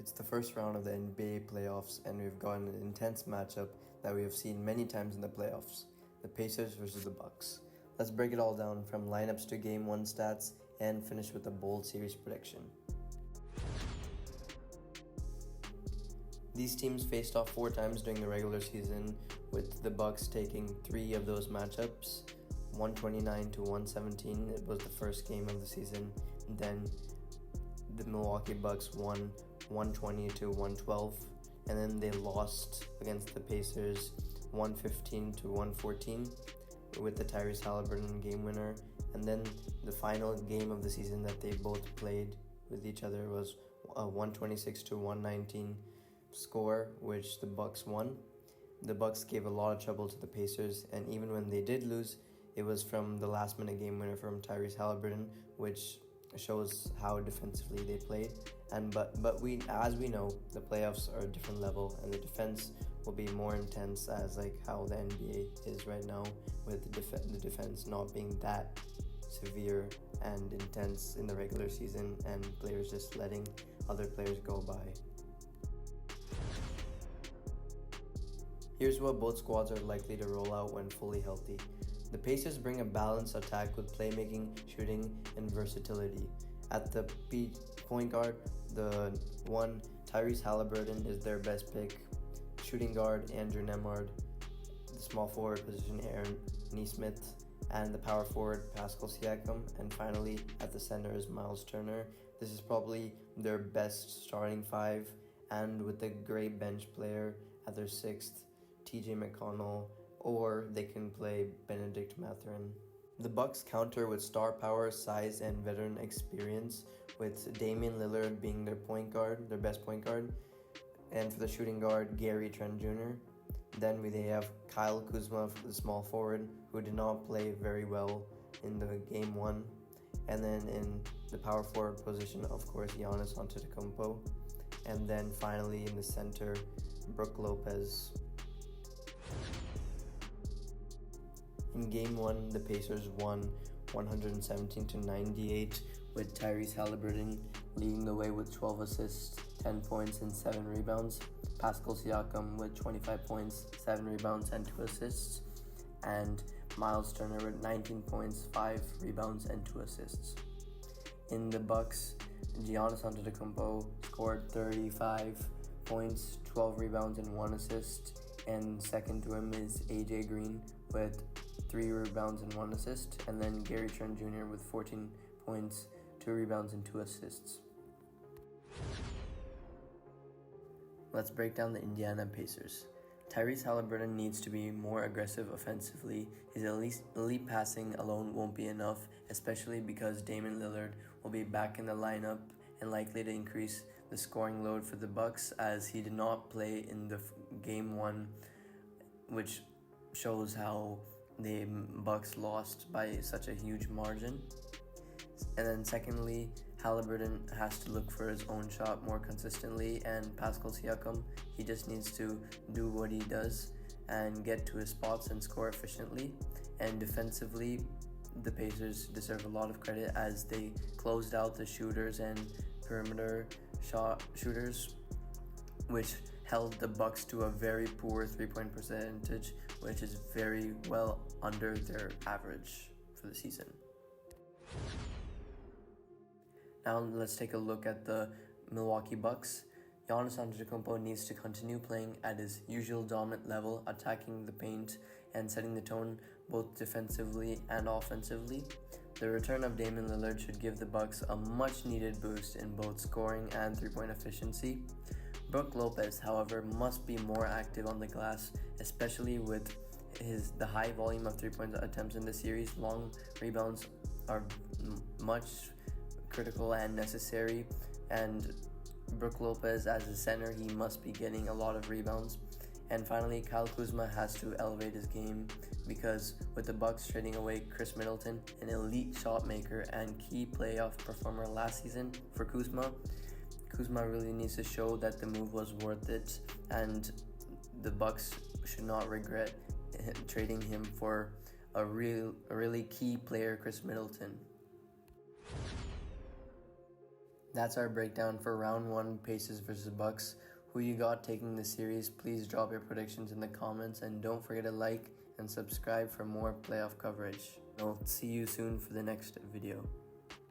It's the first round of the NBA playoffs, and we've got an intense matchup that we have seen many times in the playoffs: the Pacers versus the Bucks. Let's break it all down from lineups to Game 1 stats and finish with a bold series prediction. These teams faced off 4 times during the regular season, with the Bucks taking 3 of those matchups. 129 to 117, it was the first game of the season. And then the Milwaukee Bucks won 120 to 112, and then they lost against the Pacers 115 to 114 with the Tyrese Haliburton game winner. And then the final game of the season that they both played with each other was a 126 to 119 score, which the Bucks won. The Bucks gave a lot of trouble to the Pacers, and even when they did lose, it was from the last minute game winner from Tyrese Haliburton, which shows how defensively they played. But we, as we know, the playoffs are a different level, and the defense will be more intense, as like how the NBA is right now, with the defense not being that severe and intense in the regular season, and players just letting other players go by. Here's what both squads are likely to roll out when fully healthy. The Pacers bring a balanced attack with playmaking, shooting, and versatility. At the point guard, the one, Tyrese Haliburton is their best pick. Shooting guard, Andrew Nembhard. The small forward position, Aaron Nesmith. And the power forward, Pascal Siakam. And finally, at the center is Miles Turner. This is probably their best starting 5, and with a great bench player at their 6th, TJ McConnell, or they can play Benedict Mathurin. The Bucks counter with star power, size, and veteran experience, with Damian Lillard being their point guard, their best point guard, and for the shooting guard, Gary Trent Jr. Then they have Kyle Kuzma, the small forward, who did not play very well in the Game 1. And then in the power forward position, of course, Giannis Antetokounmpo. And then finally in the center, Brook Lopez. In Game 1, the Pacers won 117 to 98, with Tyrese Haliburton leading the way with 12 assists, 10 points, and 7 rebounds. Pascal Siakam with 25 points, 7 rebounds, and 2 assists. And Miles Turner with 19 points, 5 rebounds, and 2 assists. In the Bucks, Giannis Antetokounmpo scored 35 points, 12 rebounds, and 1 assist. And second to him is AJ Green with 3 rebounds and 1 assist, and then Gary Trent Jr. with 14 points, 2 rebounds, and 2 assists. Let's break down the Indiana Pacers. Tyrese Haliburton needs to be more aggressive offensively. His elite passing alone won't be enough, especially because Damian Lillard will be back in the lineup and likely to increase the scoring load for the Bucks, as he did not play in the Game 1, which shows how the Bucks lost by such a huge margin. And then secondly, Haliburton has to look for his own shot more consistently, and Pascal Siakam, he just needs to do what he does and get to his spots and score efficiently. And defensively, the Pacers deserve a lot of credit, as they closed out the shooters and perimeter shooters, which held the Bucks to a very poor 3-point percentage, which is very well under their average for the season. Now let's take a look at the Milwaukee Bucks. Giannis Antetokounmpo needs to continue playing at his usual dominant level, attacking the paint and setting the tone both defensively and offensively. The return of Damian Lillard should give the Bucks a much-needed boost in both scoring and 3-point efficiency. Brook Lopez, however, must be more active on the glass, especially with the high volume of 3-point attempts in the series. Long rebounds are much critical and necessary, and Brook Lopez, as a center, he must be getting a lot of rebounds. And finally, Kyle Kuzma has to elevate his game, because with the Bucks trading away Chris Middleton, an elite shot maker and key playoff performer last season for Kuzma really needs to show that the move was worth it, and the Bucks should not regret trading him for a really key player, Chris Middleton. That's our breakdown for round 1, Pacers versus Bucks. Who you got taking the series? Please drop your predictions in the comments, and don't forget to like and subscribe for more playoff coverage. I'll see you soon for the next video.